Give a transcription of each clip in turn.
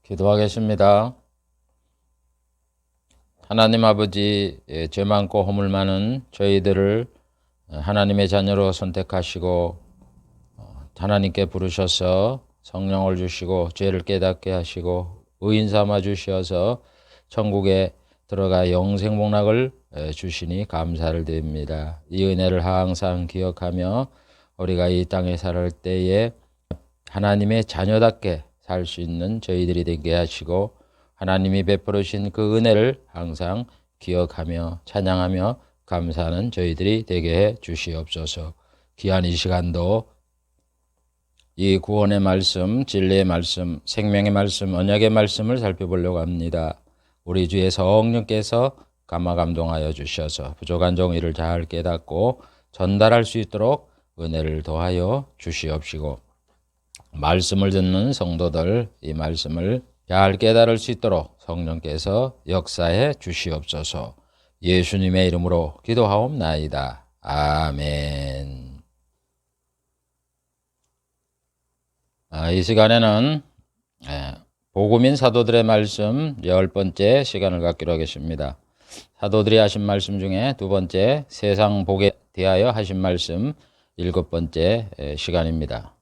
기도하겠습니다. 하나님 아버지, 죄 많고 허물 많은 저희들을 하나님의 자녀로 선택하시고 하나님께 부르셔서 성령을 주시고 죄를 깨닫게 하시고 의인 삼아 주셔서 천국에 들어가 영생 복락을 주시니 감사를 드립니다. 이 은혜를 항상 기억하며 우리가 이 땅에 살 때에 하나님의 자녀답게 살 수 있는 저희들이 되게 하시고 하나님이 베풀으신 그 은혜를 항상 기억하며 찬양하며 감사하는 저희들이 되게 해 주시옵소서. 귀한 이 시간도 이 구원의 말씀, 진리의 말씀, 생명의 말씀, 언약의 말씀을 살펴보려고 합니다. 우리 주의 성령께서 감화감동하여 주셔서 부족한 종이를 잘 깨닫고 전달할 수 있도록 은혜를 더하여 주시옵시고 말씀을 듣는 성도들 이 말씀을 잘 깨달을 수 있도록 성령께서 역사해 주시옵소서. 예수님의 이름으로 기도하옵나이다. 아멘. 이 시간에는 복음인 사도들의 말씀 10번째 시간을 갖기로 하겠습니다. 사도들이 하신 말씀 중에 두 번째 세상 복에 대하여 하신 말씀 7번째 시간입니다.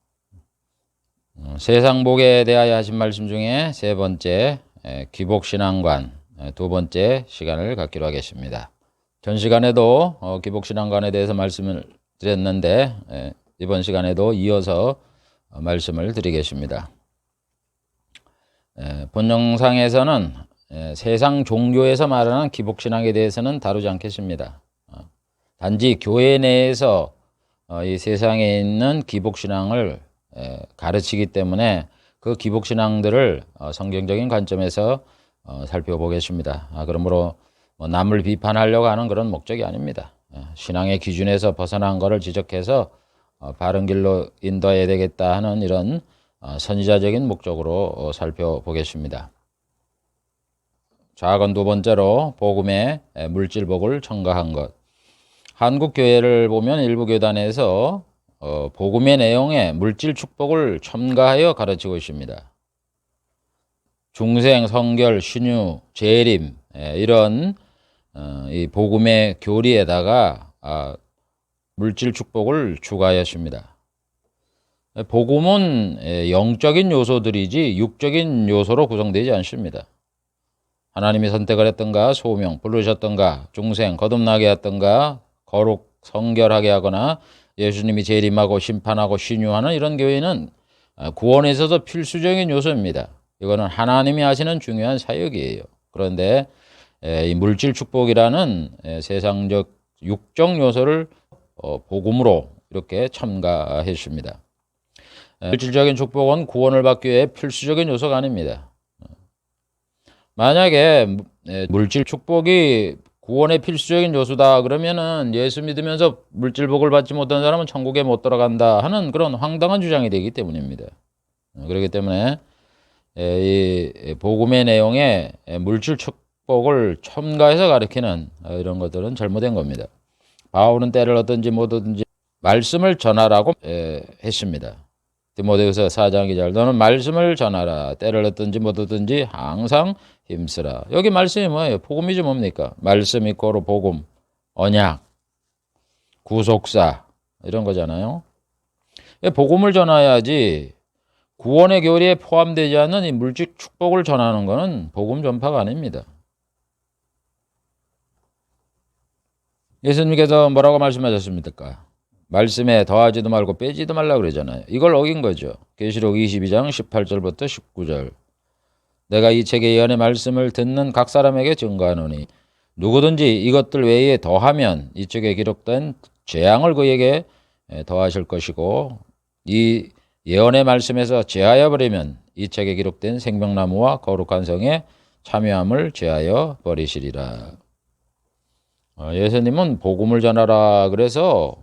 세상 복에 대하여 하신 말씀 중에 세 번째 기복신앙관 두 번째 시간을 갖기로 하겠습니다. 전 시간에도 기복신앙관에 대해서 말씀을 드렸는데 이번 시간에도 이어서 말씀을 드리겠습니다. 본 영상에서는 세상 종교에서 말하는 기복신앙에 대해서는 다루지 않겠습니다. 단지 교회 내에서 이 세상에 있는 기복신앙을 가르치기 때문에 그 기복신앙들을 성경적인 관점에서 살펴보겠습니다. 그러므로 남을 비판하려고 하는 그런 목적이 아닙니다. 신앙의 기준에서 벗어난 것을 지적해서 바른 길로 인도해야 되겠다 하는 이런 선지자적인 목적으로 살펴보겠습니다. 작은 두 번째로 복음의 물질복을 첨가한 것. 한국 교회를 보면 일부 교단에서 복음의 내용에 물질 축복을 첨가하여 가르치고 있습니다. 중생, 성결, 신유, 재림 이런 이 복음의 교리에다가 물질 축복을 추가하였습니다. 복음은 영적인 요소들이지 육적인 요소로 구성되지 않습니다. 하나님이 선택을 했던가, 소명, 부르셨던가, 중생, 거듭나게 했던가, 거룩, 성결하게 하거나 예수님이 재림하고 심판하고 신유하는 이런 교회는 구원에 있어서 필수적인 요소입니다. 이거는 하나님이 하시는 중요한 사역이에요. 그런데 이 물질 축복이라는 세상적 육적 요소를 복음으로 이렇게 첨가했습니다. 물질적인 축복은 구원을 받기 위해 필수적인 요소가 아닙니다. 만약에 물질 축복이 구원의 필수적인 요소다 그러면은 예수 믿으면서 물질복을 받지 못한 사람은 천국에 못 들어간다 하는 그런 황당한 주장이 되기 때문입니다. 그렇기 때문에 이 복음의 내용에 물질 축복을 첨가해서 가르치는 이런 것들은 잘못된 겁니다. 바울은 때를 얻든지 못 얻든지 말씀을 전하라고 했습니다. 디모데후서 4장 2절 너는 말씀을 전하라. 때를 얻든지 못 얻든지 항상 힘쓰라. 여기 말씀이 뭐예요? 복음이지 뭡니까? 말씀 이꼬로 복음, 언약, 구속사 이런 거잖아요. 복음을 전해야지 구원의 교리에 포함되지 않는 이 물질 축복을 전하는 것은 복음 전파가 아닙니다. 예수님께서 뭐라고 말씀하셨습니까? 말씀에 더하지도 말고 빼지도 말라고 그러잖아요. 이걸 어긴 거죠. 계시록 22장 18절부터 19절 내가 이 책의 예언의 말씀을 듣는 각 사람에게 증거하노니 누구든지 이것들 외에 더하면 이 책에 기록된 재앙을 그에게 더하실 것이고 이 예언의 말씀에서 제하여 버리면 이 책에 기록된 생명나무와 거룩한 성에 참여함을 제하여 버리시리라. 예수님은 복음을 전하라 그래서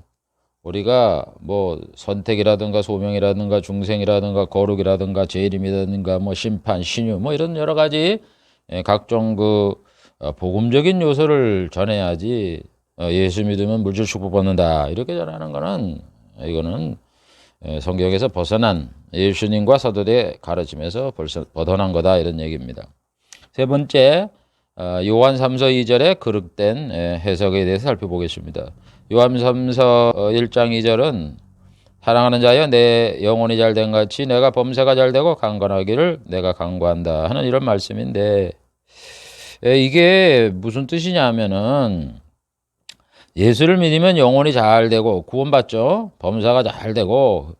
우리가 뭐 선택이라든가 소명이라든가 중생이라든가 거룩이라든가 재림이라든가 뭐 심판, 신유 뭐 이런 여러 가지 각종 그 복음적인 요소를 전해야지 예수 믿으면 물질 축복 받는다 이렇게 전하는 거는 이거는 성경에서 벗어난 예수님과 사도들의 가르침에서 벌써 벗어난 거다 이런 얘기입니다. 세 번째, 요한 3서 2절의 그릇된 해석에 대해서 살펴보겠습니다. 요한 3서 1장 2절은 사랑하는 자여 내 영혼이 잘된 같이 내가 범사가 잘되고 강건하기를 내가 강구한다 하는 이런 말씀인데, 이게 무슨 뜻이냐면은 예수를 믿으면 영혼이 잘되고 구원받죠. 범사가 잘되고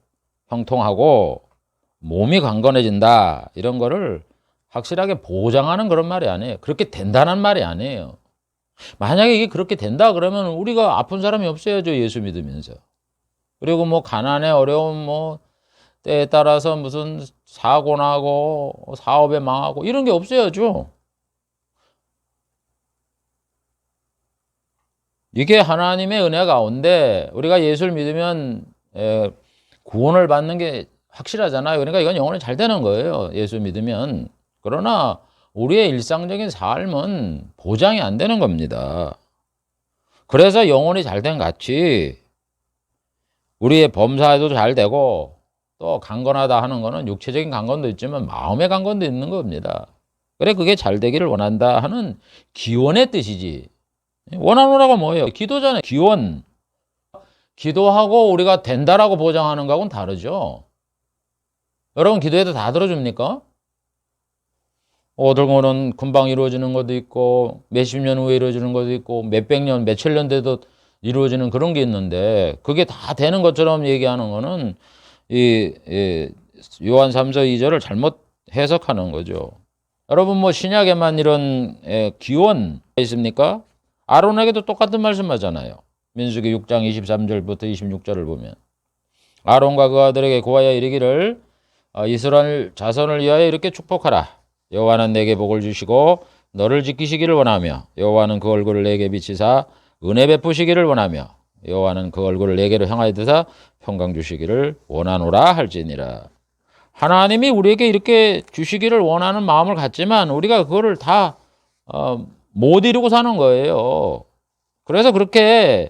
형통하고 몸이 강건해진다 이런 거를 확실하게 보장하는 그런 말이 아니에요. 그렇게 된다는 말이 아니에요. 만약에 이게 그렇게 된다 그러면 우리가 아픈 사람이 없어야죠. 예수 믿으면서. 그리고 뭐 가난에 어려움 뭐 때에 따라서 무슨 사고 나고 사업에 망하고 이런 게 없어야죠. 이게 하나님의 은혜 가운데 우리가 예수를 믿으면 구원을 받는 게 확실하잖아요. 그러니까 이건 영혼이 잘 되는 거예요. 예수 믿으면. 그러나 우리의 일상적인 삶은 보장이 안 되는 겁니다. 그래서 영혼이 잘된 같이 우리의 범사에도 잘 되고 또 강건하다 하는 거는 육체적인 강건도 있지만 마음의 강건도 있는 겁니다. 그래 그게 잘 되기를 원한다 하는 기원의 뜻이지. 원하노라가 뭐예요? 기도잖아요. 기원. 기도하고 우리가 된다라고 보장하는 거하고는 다르죠. 여러분 기도해도 다 들어줍니까? 어떤 거는 금방 이루어지는 것도 있고 몇십 년 후에 이루어지는 것도 있고 몇백 년, 몇천 년 돼도 이루어지는 그런 게 있는데 그게 다 되는 것처럼 얘기하는 거는 이 요한 3서 2절을 잘못 해석하는 거죠. 여러분 뭐 신약에만 이런 기원 있습니까? 아론에게도 똑같은 말씀하잖아요. 민수기 6장 23절부터 26절을 보면 아론과 그 아들에게 고하여 이르기를 이스라엘 자손을 위하여 이렇게 축복하라. 여호와는 내게 복을 주시고 너를 지키시기를 원하며 여호와는 그 얼굴을 내게 비치사 은혜 베푸시기를 원하며 여호와는 그 얼굴을 내게로 향하여 드사 평강 주시기를 원하노라 할지니라. 하나님이 우리에게 이렇게 주시기를 원하는 마음을 갖지만 우리가 그거를 다 못 이루고 사는 거예요. 그래서 그렇게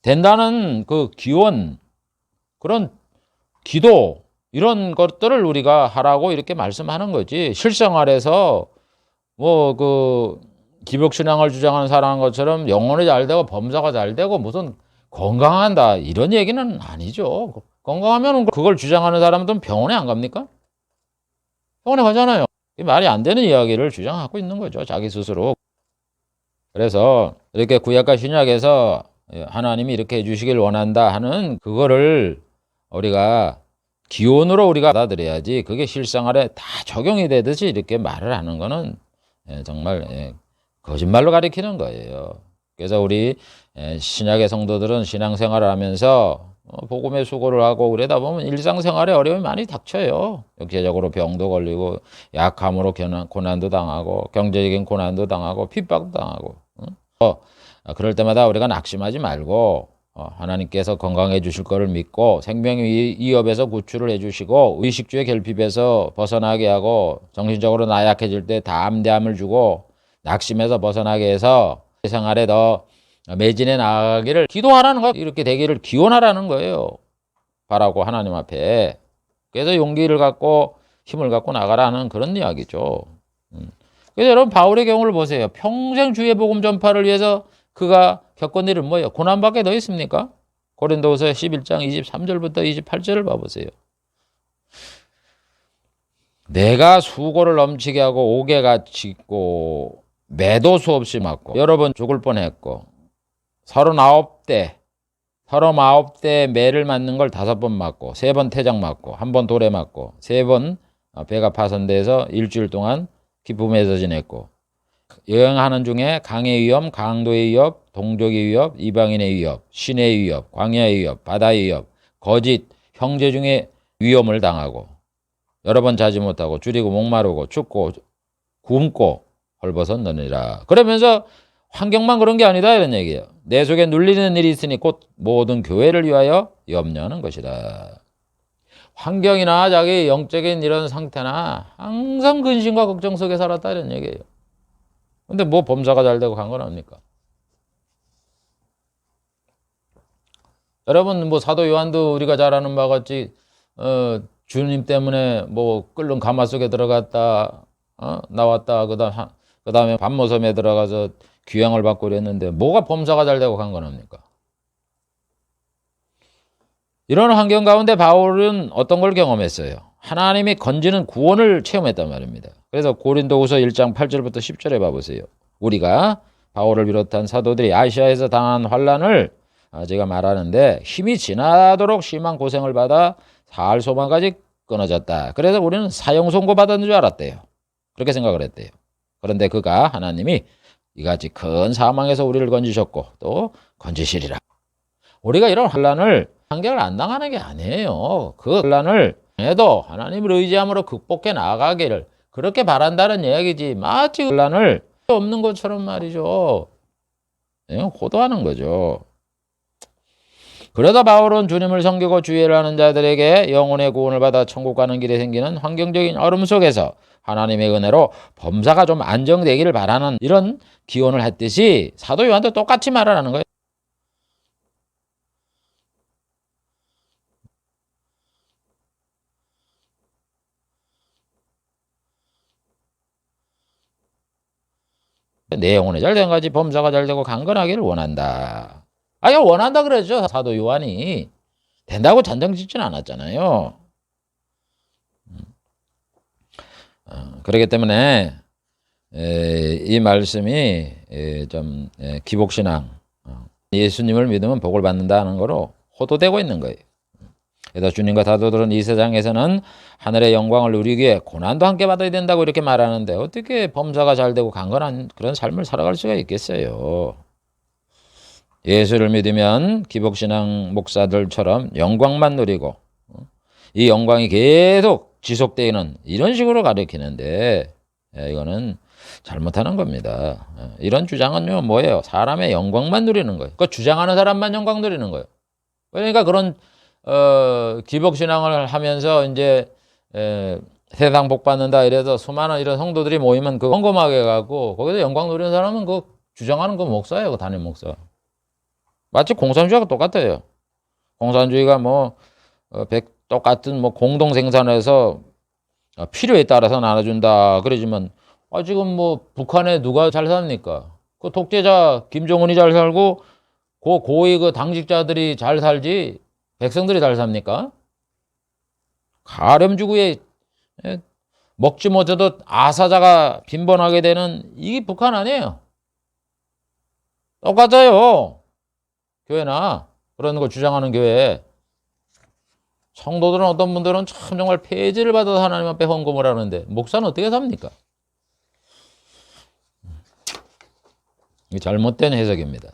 된다는 그 기원, 그런 기도 이런 것들을 우리가 하라고 이렇게 말씀하는 거지. 실생활에서 뭐 그 기복신앙을 주장하는 사람한 것처럼 영혼이 잘 되고 범사가 잘 되고 무슨 건강한다 이런 얘기는 아니죠. 건강하면 그걸 주장하는 사람들은 병원에 안 갑니까? 병원에 가잖아요. 말이 안 되는 이야기를 주장하고 있는 거죠. 자기 스스로. 그래서 이렇게 구약과 신약에서 하나님이 이렇게 해주시길 원한다 하는 그거를 우리가 기원으로 우리가 받아들여야지 그게 실생활에 다 적용이 되듯이 이렇게 말을 하는 거는 정말 거짓말로 가리키는 거예요. 그래서 우리 신약의 성도들은 신앙생활을 하면서 복음의 수고를 하고 그러다 보면 일상생활에 어려움이 많이 닥쳐요. 육체적으로 병도 걸리고 약함으로 고난도 당하고 경제적인 고난도 당하고 핍박도 당하고 그럴 때마다 우리가 낙심하지 말고 하나님께서 건강해 주실 것을 믿고 생명의 위협에서 구출을 해 주시고 의식주의 결핍에서 벗어나게 하고 정신적으로 나약해질 때 담대함을 주고 낙심에서 벗어나게 해서 생활에 더 매진해 나가기를 기도하라는 거, 이렇게 되기를 기원하라는 거예요. 바라고 하나님 앞에. 그래서 용기를 갖고 힘을 갖고 나가라는 그런 이야기죠. 그래서 여러분 바울의 경우를 보세요. 평생 주의 복음 전파를 위해서 그가 겪은 일은 뭐예요? 고난밖에 더 있습니까? 고린도후서 11장 23절부터 28절을 봐보세요. 내가 수고를 넘치게 하고 옥에같이 있고 매도 수없이 맞고 여러 번 죽을 뻔했고 39대 매를 맞는 걸 5번 맞고 3번 태장 맞고 1번 돌에 맞고 3번 배가 파손돼서 일주일 동안 기쁨에서 지냈고 여행하는 중에 강의 위협, 강도의 위협, 동족의 위협, 이방인의 위협, 신의 위협, 광야의 위협, 바다의 위협, 거짓, 형제 중에 위험을 당하고 여러 번 자지 못하고 줄이고 목마르고 춥고 굶고 헐벗었느니라. 그러면서 환경만 그런 게 아니다 이런 얘기예요. 내 속에 눌리는 일이 있으니 곧 모든 교회를 위하여 염려하는 것이다. 환경이나 자기 영적인 이런 상태나 항상 근심과 걱정 속에 살았다 이런 얘기예요. 근데 뭐 범사가 잘 되고 간 건 아닙니까? 여러분 뭐 사도 요한도 우리가 잘 아는 바와 같이 주님 때문에 뭐 끓는 가마 속에 들어갔다 나왔다 그다음에 밤모섬에 들어가서 귀향을 받고 그랬는데 뭐가 범사가 잘 되고 간 겁니까? 이런 환경 가운데 바울은 어떤 걸 경험했어요? 하나님이 건지는 구원을 체험했단 말입니다. 그래서 고린도후서 1장 8절부터 10절에 봐보세요. 우리가 바울을 비롯한 사도들이 아시아에서 당한 환난을 제가 말하는데 힘이 지나도록 심한 고생을 받아 살 소망까지 끊어졌다. 그래서 우리는 사형 선고 받았는 줄 알았대요. 그렇게 생각을 했대요. 그런데 그가 하나님이 이같이 큰 사망에서 우리를 건지셨고 또 건지시리라. 우리가 이런 환난을 한결 안 당하는 게 아니에요. 그 환난을 해도 하나님을 의지함으로 극복해 나가기를 그렇게 바란다는 이야기지. 마치 환난을 없는 것처럼 말이죠. 호도하는 거죠. 그러다 바울은 주님을 섬기고 주의를 하는 자들에게 영혼의 구원을 받아 천국 가는 길에 생기는 환경적인 어려움 속에서 하나님의 은혜로 범사가 좀 안정되기를 바라는 이런 기원을 했듯이 사도 요한도 똑같이 말하는 거예요. 내 영혼이 잘 된 거지 범사가 잘 되고 강건하기를 원한다. 이거 원한다 그랬죠. 사도 요한이. 된다고 잔정 짓지는 않았잖아요. 그렇기 때문에 이 말씀이 좀 기복신앙 예수님을 믿으면 복을 받는다는 거로 호도되고 있는 거예요. 그래서 주님과 사도들은 이 세상에서는 하늘의 영광을 누리기 위해 고난도 함께 받아야 된다고 이렇게 말하는데 어떻게 범사가 잘 되고 강건한 그런 삶을 살아갈 수가 있겠어요. 예수를 믿으면 기복신앙 목사들처럼 영광만 누리고 이 영광이 계속 지속되는 이런 식으로 가르치는데 이거는 잘못하는 겁니다. 이런 주장은요 뭐예요? 사람의 영광만 누리는 거예요. 그 주장하는 사람만 영광 누리는 거예요. 그러니까 그런 기복신앙을 하면서 이제 세상 복 받는다 이래서 수많은 이런 성도들이 모이면 그 험검하게 가고 거기서 영광 누리는 사람은 그 주장하는 그 목사예요. 그 담임 목사. 마치 공산주의하고 똑같아요. 공산주의가 똑같은 공동 생산해서 필요에 따라서 나눠준다 그러지만 지금 북한에 누가 잘 삽니까? 그 독재자 김정은이 잘 살고 그 고위 그 당직자들이 잘 살지 백성들이 잘 삽니까? 가렴주구에 먹지 못해도 아사자가 빈번하게 되는 이게 북한 아니에요. 똑같아요. 교회나 그런 걸 주장하는 교회. 성도들은 어떤 분들은 참 정말 폐지를 받아서 하나님 앞에 헌금을 하는데 목사는 어떻게 삽니까? 이게 잘못된 해석입니다.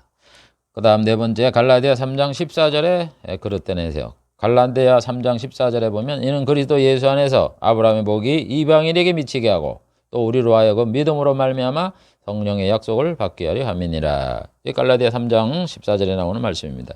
그 다음 네 번째 갈라디아 3장 14절에 그릇된 해석. 갈라디아 3장 14절에 보면 이는 그리스도 예수 안에서 아브라함의 복이 이방인에게 미치게 하고 또 우리로 하여금 믿음으로 말미암아 성령의 약속을 받게 하려 함이니라. 이 갈라디아 3장 14절에 나오는 말씀입니다.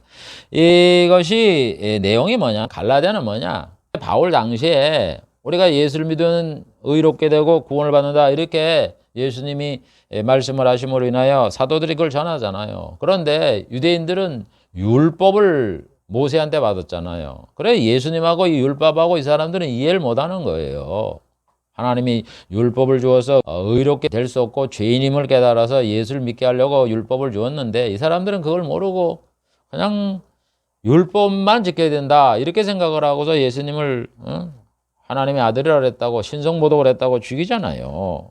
이것이 내용이 뭐냐? 갈라디아는 뭐냐? 바울 당시에 우리가 예수를 믿으면 의롭게 되고 구원을 받는다 이렇게 예수님이 말씀을 하심으로 인하여 사도들이 그걸 전하잖아요. 그런데 유대인들은 율법을 모세한테 받았잖아요. 그래 예수님하고 이 율법하고 이 사람들은 이해를 못하는 거예요. 하나님이 율법을 주어서 의롭게 될 수 없고 죄인임을 깨달아서 예수를 믿게 하려고 율법을 주었는데 이 사람들은 그걸 모르고 그냥 율법만 지켜야 된다 이렇게 생각을 하고서 예수님을 하나님의 아들이라 그랬다고 신성모독을 했다고 죽이잖아요.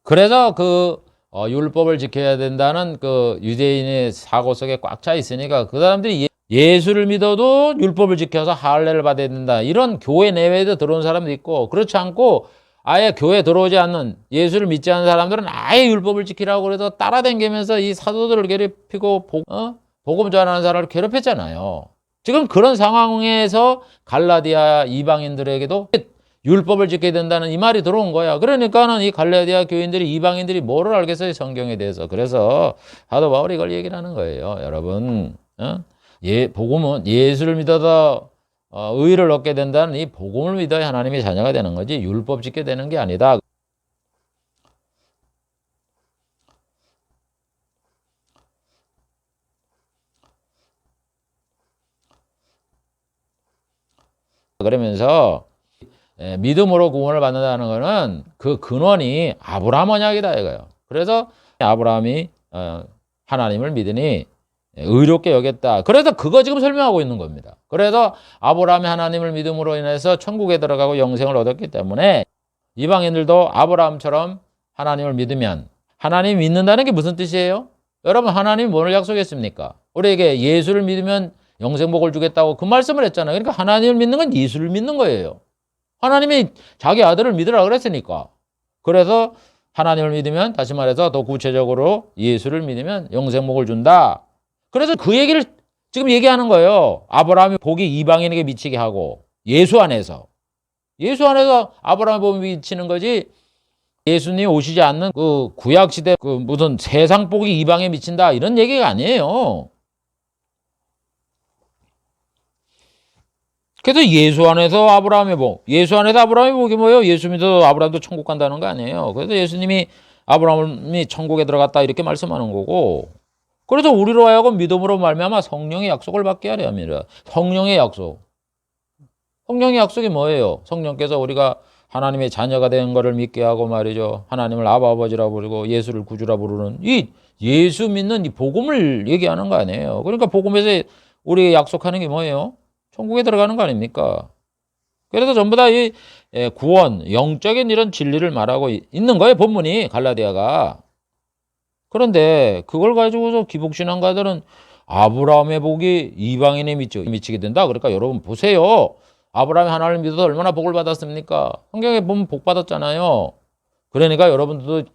그래서 그 율법을 지켜야 된다는 그 유대인의 사고 속에 꽉 차 있으니까 그 사람들이 예수를 믿어도 율법을 지켜서 할례를 받아야 된다. 이런 교회 내외에도 들어온 사람도 있고 그렇지 않고 아예 교회에 들어오지 않는 예수를 믿지 않는 사람들은 아예 율법을 지키라고 그래서 따라다니면서 이 사도들을 괴롭히고 복음 전하는 사람을 괴롭혔잖아요. 지금 그런 상황에서 갈라디아 이방인들에게도 율법을 지켜야 된다는 이 말이 들어온 거야. 그러니까는 이 갈라디아 교인들이 이방인들이 뭐를 알겠어요? 성경에 대해서. 그래서 사도 바울이 이걸 얘기를 하는 거예요. 여러분 복음은 예수를 믿어서 의를 얻게 된다는 이 복음을 믿어야 하나님의 자녀가 되는 거지 율법 지켜야 되는 게 아니다. 그러면서 믿음으로 구원을 받는다는 거는 그 근원이 아브라함 언약이다 이거예요. 그래서 아브라함이 하나님을 믿으니 의롭게 여겼다. 그래서 그거 지금 설명하고 있는 겁니다. 그래서 아브라함이 하나님을 믿음으로 인해서 천국에 들어가고 영생을 얻었기 때문에 이방인들도 아브라함처럼 하나님을 믿으면, 하나님 믿는다는 게 무슨 뜻이에요? 여러분, 하나님이 뭘 약속했습니까? 우리에게 예수를 믿으면 영생복을 주겠다고 그 말씀을 했잖아요. 그러니까 하나님을 믿는 건 예수를 믿는 거예요. 하나님이 자기 아들을 믿으라 그랬으니까. 그래서 하나님을 믿으면, 다시 말해서 더 구체적으로 예수를 믿으면 영생복을 준다. 그래서 그 얘기를 지금 얘기하는 거예요. 아브라함이 복이 이방인에게 미치게 하고, 예수 안에서 아브라함의 복이 미치는 거지, 예수님 오시지 않는 그 구약시대 그 무슨 세상 복이 이방에 미친다 이런 얘기가 아니에요. 그래서 예수 안에서 아브라함의 복, 예수 안에서 아브라함의 복이 뭐예요? 예수 믿어도 아브라함도 천국 간다는 거 아니에요. 그래서 예수님이 아브라함이 천국에 들어갔다 이렇게 말씀하는 거고, 그래서 우리로 하여금 믿음으로 말미암아 성령의 약속을 받게 하려 합니다. 성령의 약속. 성령의 약속이 뭐예요? 성령께서 우리가 하나님의 자녀가 된 것을 믿게 하고 말이죠. 하나님을 아바 아버지라 부르고 예수를 구주라 부르는 이 예수 믿는 이 복음을 얘기하는 거 아니에요. 그러니까 복음에서 우리에게 약속하는 게 뭐예요? 천국에 들어가는 거 아닙니까? 그래서 전부 다 이 구원, 영적인 이런 진리를 말하고 있는 거예요. 본문이 갈라디아가. 그런데 그걸 가지고서 기복신앙가들은 아브라함의 복이 이방인에 미치게 된다. 그러니까 여러분 보세요. 아브라함이 하나님을 믿어서 얼마나 복을 받았습니까? 성경에 보면 복 받았잖아요. 그러니까 여러분들도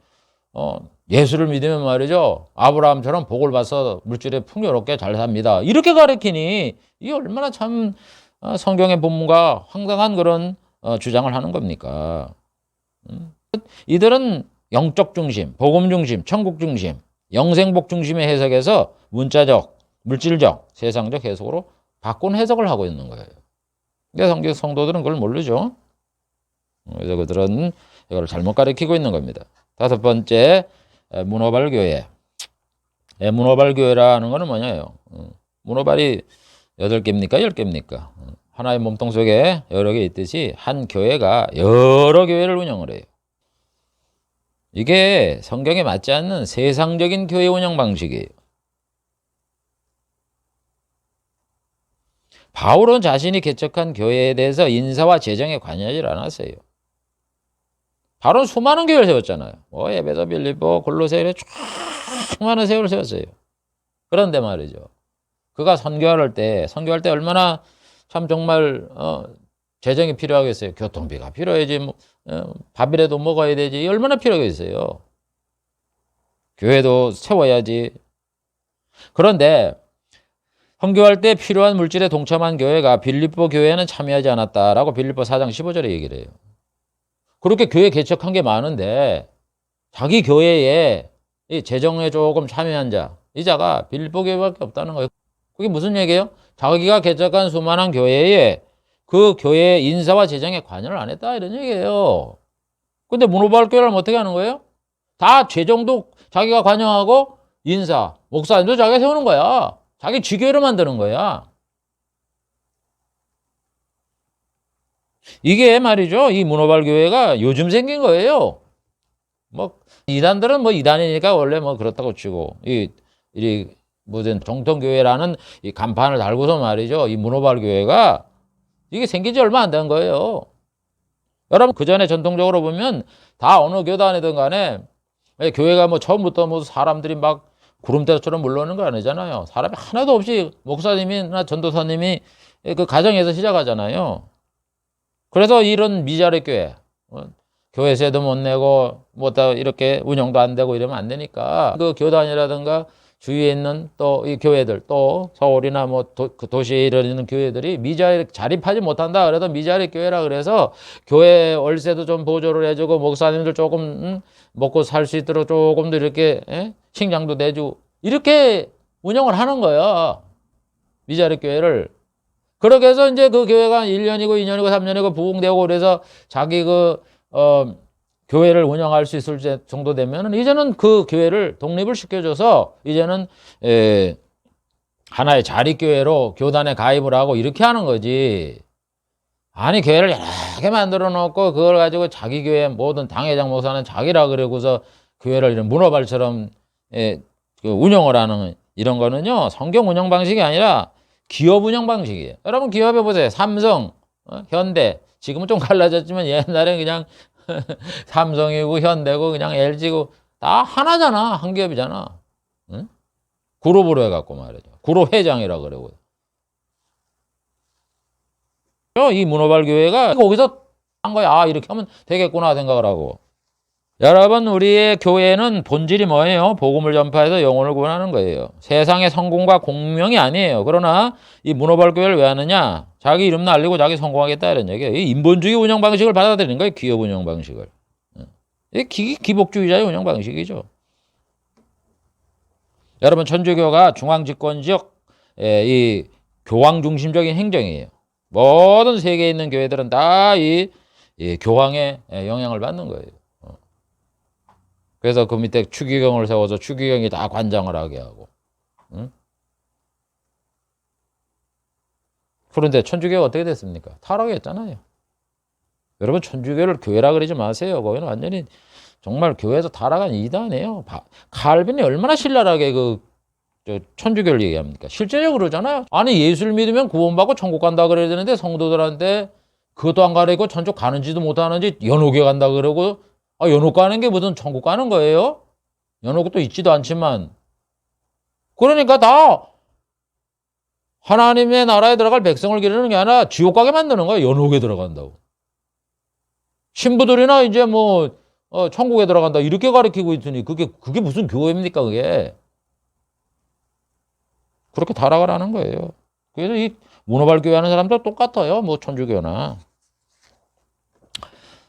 예수를 믿으면 말이죠. 아브라함처럼 복을 받아서 물질에 풍요롭게 잘 삽니다. 이렇게 가르치니 이게 얼마나 참 성경의 본문과 황당한 그런 주장을 하는 겁니까? 이들은 영적 중심, 복음 중심, 천국 중심, 영생복 중심의 해석에서 문자적, 물질적, 세상적 해석으로 바꾼 해석을 하고 있는 거예요. 근데 성경 성도들은 그걸 모르죠. 그래서 그들은 이걸 잘못 가르치고 있는 겁니다. 다섯 번째, 문호발교회. 문호발교회라는 거는 뭐냐요? 문호발이 8개입니까? 10개입니까? 하나의 몸통 속에 여러 개 있듯이 한 교회가 여러 교회를 운영을 해요. 이게 성경에 맞지 않는 세상적인 교회 운영 방식이에요. 바울은 자신이 개척한 교회에 대해서 인사와 재정에 관여하지 않았어요. 바울은 수많은 교회를 세웠잖아요. 에베소, 빌립보, 골로새 이렇게 쫙 많은 세월을 세웠어요. 그런데 말이죠. 그가 선교할 때 얼마나 참 정말 재정이 필요하겠어요. 교통비가 필요하지, 밥이라도 먹어야 되지. 얼마나 필요하겠어요. 교회도 세워야지. 그런데 선교할 때 필요한 물질에 동참한 교회가 빌립보 교회에는 참여하지 않았다라고 빌립보 4장 15절에 얘기를 해요. 그렇게 교회 개척한 게 많은데 자기 교회에 이 재정에 조금 참여한 자, 이 자가 빌립보 교회밖에 없다는 거예요. 그게 무슨 얘기예요? 자기가 개척한 수많은 교회에 그 교회의 인사와 재정에 관여를 안 했다 이런 얘기예요. 근데 문호발 교회를 어떻게 하는 거예요? 다 재정도 자기가 관여하고 인사, 목사님도 자기가 세우는 거야. 자기 지교회를 만드는 거야. 이게 말이죠. 이 문호발 교회가 요즘 생긴 거예요. 이단들은 이단이니까 원래 그렇다고 치고, 이 무슨 정통교회라는 이 간판을 달고서 말이죠. 이 문호발 교회가 이게 생긴 지 얼마 안 된 거예요. 여러분, 그 전에 전통적으로 보면 다 어느 교단이든 간에 교회가 처음부터 사람들이 막 구름대처럼 물러오는 거 아니잖아요. 사람이 하나도 없이 목사님이나 전도사님이 그 가정에서 시작하잖아요. 그래서 이런 미자립 교회, 교회세도 못 내고 이렇게 운영도 안 되고 이러면 안 되니까 그 교단이라든가 주위에 있는 또 이 교회들, 또 서울이나 그 도시에 이르는 교회들이 미자립 자립하지 못한다. 그래도 미자립 교회라 그래서 교회 월세도 좀 보조를 해주고 목사님들 조금 먹고 살 수 있도록 조금 더 이렇게 식량도 내주고 이렇게 운영을 하는 거야. 미자립 교회를. 그렇게 해서 이제 그 교회가 1년이고 2년이고 3년이고 부흥되고 그래서 자기 교회를 운영할 수 있을 정도 되면 이제는 그 교회를 독립을 시켜줘서 이제는 하나의 자립교회로 교단에 가입을 하고 이렇게 하는 거지. 아니 교회를 여러 개 만들어 놓고 그걸 가지고 자기 교회 모든 당회장 목사는 자기라 그러고서 교회를 이런 문어발처럼 그 운영을 하는 이런 거는요 성경 운영 방식이 아니라 기업 운영 방식이에요. 여러분 기업에 보세요. 삼성, 현대 지금은 좀 갈라졌지만 옛날에 그냥 삼성이고 현대고 그냥 LG고 다 하나잖아. 한 기업이잖아. 응? 그룹으로 해갖고 말이죠. 그룹 회장이라 그러고. 이 문어발 교회가 거기서 한 거야. 아, 이렇게 하면 되겠구나 생각을 하고. 여러분, 우리의 교회는 본질이 뭐예요? 복음을 전파해서 영혼을 구원하는 거예요. 세상의 성공과 공명이 아니에요. 그러나 이 문어발 교회를 왜 하느냐? 자기 이름 날리고 자기 성공하겠다 이런 얘기예요. 이 인본주의 운영 방식을 받아들이는 거예요. 기업 운영 방식을. 이 기복주의자의 운영 방식이죠. 여러분, 천주교가 중앙집권적 이 교황 중심적인 행정이에요. 모든 세계에 있는 교회들은 다 이 교황의 영향을 받는 거예요. 그래서 그 밑에 추기경을 세워서 추기경이 다 관장을 하게 하고. 응? 그런데 천주교가 어떻게 됐습니까? 타락했잖아요. 여러분 천주교를 교회라 그러지 마세요. 거기는 완전히 정말 교회에서 타락한 이단이에요. 칼빈이 얼마나 신랄하게 천주교를 얘기합니까? 실제적으로 그러잖아요. 아니 예수를 믿으면 구원받고 천국 간다 그래야 되는데 성도들한테 그것도 안 가르치고 천국 가는지도 못하는지 연옥에 간다 그러고 연옥 가는 게 무슨 천국 가는 거예요? 연옥도 있지도 않지만 그러니까 다 하나님의 나라에 들어갈 백성을 기르는 게 아니라 지옥 가게 만드는 거예요. 연옥에 들어간다고. 신부들이나 이제 천국에 들어간다 이렇게 가르치고 있으니 그게 무슨 교회입니까 그게? 그렇게 타락을 하는 거예요. 그래서 이 문어발 교회 하는 사람도 똑같아요. 천주교나.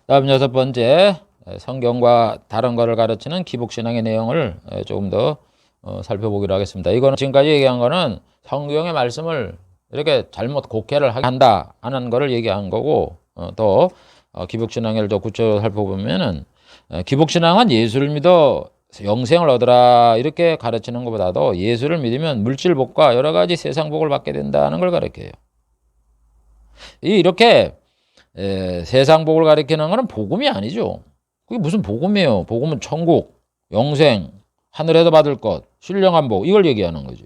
다음 6번째, 성경과 다른 것을 가르치는 기복신앙의 내용을 조금 더 살펴보기로 하겠습니다. 이거는 지금까지 얘기한 거는 성경의 말씀을 이렇게 잘못 곡해를 한다 하는 거를 얘기한 거고, 또 기복신앙을 더 구체적으로 살펴보면은 기복신앙은 예수를 믿어 영생을 얻으라 이렇게 가르치는 것보다도 예수를 믿으면 물질복과 여러 가지 세상복을 받게 된다는 걸 가르쳐요. 이렇게 세상복을 가리키는 것은 복음이 아니죠. 그게 무슨 복음이에요? 복음은 천국, 영생, 하늘에서 받을 것, 신령한 복 이걸 얘기하는 거지.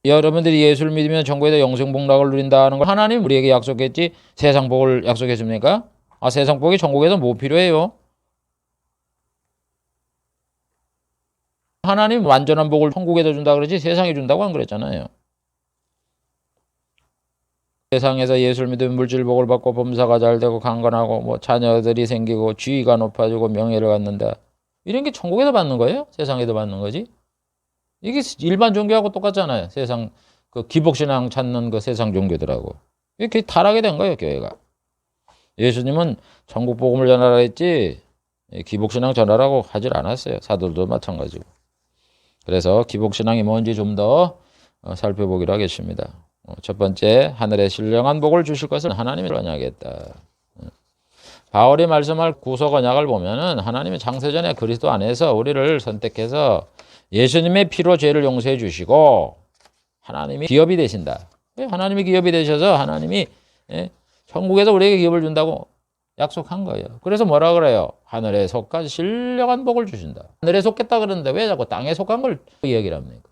여러분들이 예수를 믿으면 천국에서 영생 복락을 누린다는 걸 하나님 우리에게 약속했지 세상 복을 약속했습니까? 세상 복이 천국에서 뭐 필요해요? 하나님 완전한 복을 천국에서 준다 그러지 세상에 준다고 안 그랬잖아요. 세상에서 예수를 믿으면 물질복을 받고 범사가 잘 되고 강건하고 자녀들이 생기고 지위가 높아지고 명예를 갖는다. 이런 게 천국에서 받는 거예요? 세상에서 받는 거지? 이게 일반 종교하고 똑같잖아요. 세상 그 기복신앙 찾는 그 세상 종교들하고. 이렇게 타락이 된 거예요, 교회가. 예수님은 천국 복음을 전하라 했지 기복신앙 전하라고 하질 않았어요. 사도들도 마찬가지고. 그래서 기복신앙이 뭔지 좀 더 살펴보기로 하겠습니다. 첫 번째, 하늘의 신령한 복을 주실 것을 하나님이 언약했다. 바울이 말씀할 구속 언약을 보면은 하나님이 창세전에 그리스도 안에서 우리를 선택해서 예수님의 피로 죄를 용서해 주시고 하나님이 기업이 되신다. 하나님이 기업이 되셔서 하나님이 천국에서 우리에게 기업을 준다고 약속한 거예요. 그래서 뭐라 그래요? 하늘에 속한 신령한 복을 주신다. 하늘에 속했다 그러는데 왜 자꾸 땅에 속한 걸 얘기를 합니까?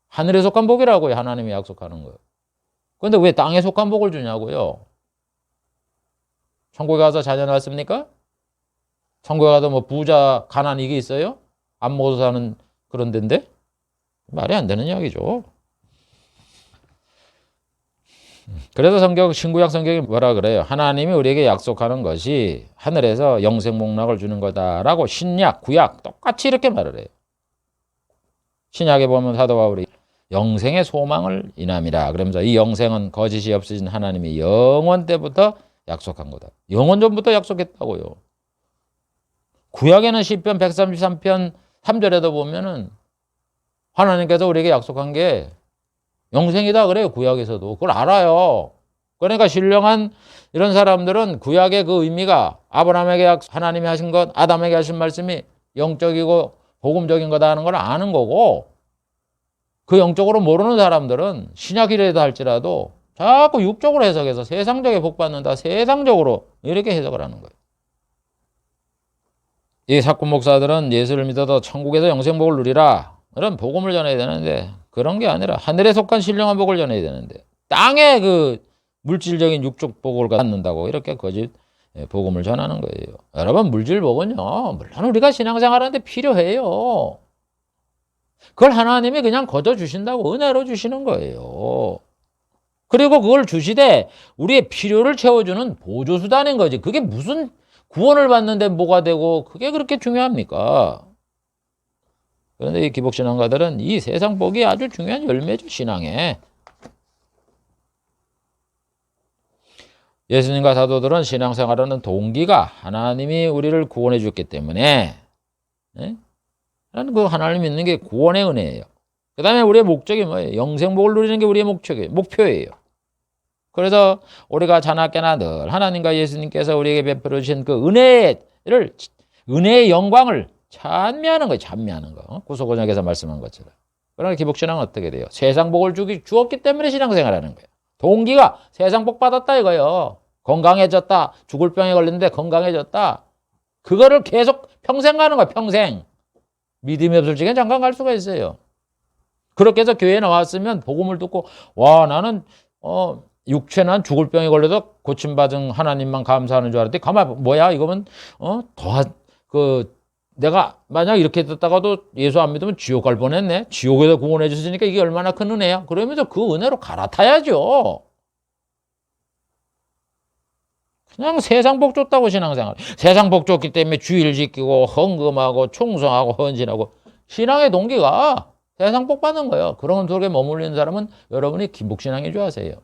하늘에 속한 복이라고요. 하나님이 약속하는 거예요. 그런데 왜 땅에 속한 복을 주냐고요? 천국에 가서 자녀 낳았습니까? 천국에 가서 부자, 가난 이게 있어요? 안 먹어서 사는 그런 데인데? 말이 안 되는 이야기죠. 그래서 신구약 성경이 뭐라 그래요? 하나님이 우리에게 약속하는 것이 하늘에서 영생 복락을 주는 거다라고 신약, 구약 똑같이 이렇게 말을 해요. 신약에 보면 사도 바울이 영생의 소망을 인함이라 그러면서 이 영생은 거짓이 없으신 하나님이 영원 때부터 약속한 거다. 영원 전부터 약속했다고요. 구약에는 시편 133편 3절에도 보면은 하나님께서 우리에게 약속한 게 영생이다 그래요. 구약에서도. 그걸 알아요. 그러니까 신령한 이런 사람들은 구약의 그 의미가 아브라함에게 하나님이 하신 것, 아담에게 하신 말씀이 영적이고 복음적인 거다 하는 걸 아는 거고 그 영적으로 모르는 사람들은 신약이라도 할지라도 자꾸 육적으로 해석해서 세상적에 복 받는다. 세상적으로 이렇게 해석을 하는 거예요. 이 사꾼 목사들은 예수를 믿어도 천국에서 영생복을 누리라. 이런 복음을 전해야 되는데 그런 게 아니라 하늘에 속한 신령한 복을 전해야 되는데 땅에 그 물질적인 육적 복을 갖는다고 이렇게 거짓 복음을 전하는 거예요. 여러분 물질 복은요. 물론 우리가 신앙생활하는데 필요해요. 그걸 하나님이 그냥 거저 주신다고 은혜로 주시는 거예요. 그리고 그걸 주시되 우리의 필요를 채워주는 보조수단인 거지. 그게 무슨 구원을 받는데 뭐가 되고 그게 그렇게 중요합니까? 그런데 이 기복신앙가들은 이 세상 복이 아주 중요한 열매죠. 신앙에. 예수님과 사도들은 신앙생활하는 동기가 하나님이 우리를 구원해 줬기 때문에 그 하나님 믿는 게 구원의 은혜예요. 그 다음에 우리의 목적이 뭐예요? 영생복을 누리는 게 우리의 목표예요. 그래서 우리가 자나깨나 늘 하나님과 예수님께서 우리에게 베풀어 주신 그 은혜의 영광을 찬미하는 거예요. 찬미하는 거. 구속언약에서 말씀한 것처럼. 그러나 기복신앙은 어떻게 돼요? 세상 복을 주었기 때문에 신앙생활하는 거예요. 동기가 세상 복 받았다 이거예요. 건강해졌다. 죽을 병에 걸렸는데 건강해졌다. 그거를 계속 평생 가는 거야. 평생. 믿음이 없을 적엔 잠깐 갈 수가 있어요. 그렇게 해서 교회에 나왔으면 복음을 듣고 와 나는 육체난 죽을 병에 걸려도 고침받은 하나님만 감사하는 줄 알았더니 가만 뭐야 이거면 내가 만약 이렇게 듣다가도 예수 안 믿으면 지옥 갈 뻔했네. 지옥에서 구원해 주시니까 이게 얼마나 큰 은혜야. 그러면서 그 은혜로 갈아타야죠. 그냥 세상 복 줬다고 신앙생활. 세상 복 줬기 때문에 주일 지키고 헌금하고 충성하고 헌신하고 신앙의 동기가 세상 복 받는 거예요. 그런 속에 머물리는 사람은 여러분이 기복신앙인 줄 아세요.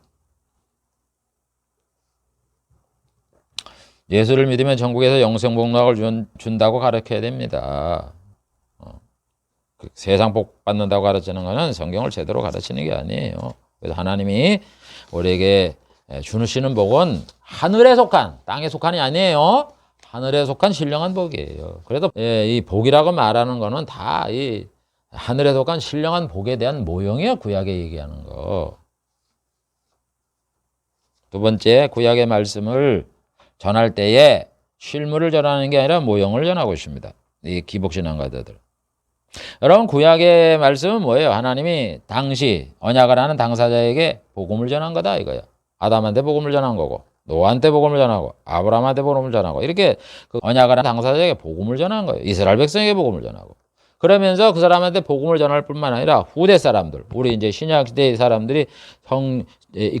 예수를 믿으면 천국에서 영생복락을 준다고 가르쳐야 됩니다. 세상 복 받는다고 가르치는 것은 성경을 제대로 가르치는 게 아니에요. 그래서 하나님이 우리에게 주시는 복은 하늘에 속한, 땅에 속한이 아니에요. 하늘에 속한 신령한 복이에요. 그래도 이 복이라고 말하는 거는 다 이 하늘에 속한 신령한 복에 대한 모형이에요. 구약에 얘기하는 거. 두 번째, 구약의 말씀을 전할 때에 실물을 전하는 게 아니라 모형을 전하고 있습니다. 이 기복신앙가들. 여러분 구약의 말씀은 뭐예요? 하나님이 당시 언약을 하는 당사자에게 복음을 전한 거다 이거예요. 아담한테 복음을 전한 거고 노아한테 복음을 전하고 아브라함한테 복음을 전하고 이렇게 그 언약을 하는 당사자에게 복음을 전한 거예요. 이스라엘 백성에게 복음을 전하고. 그러면서 그 사람한테 복음을 전할 뿐만 아니라 후대 사람들, 우리 이제 신약시대의 사람들이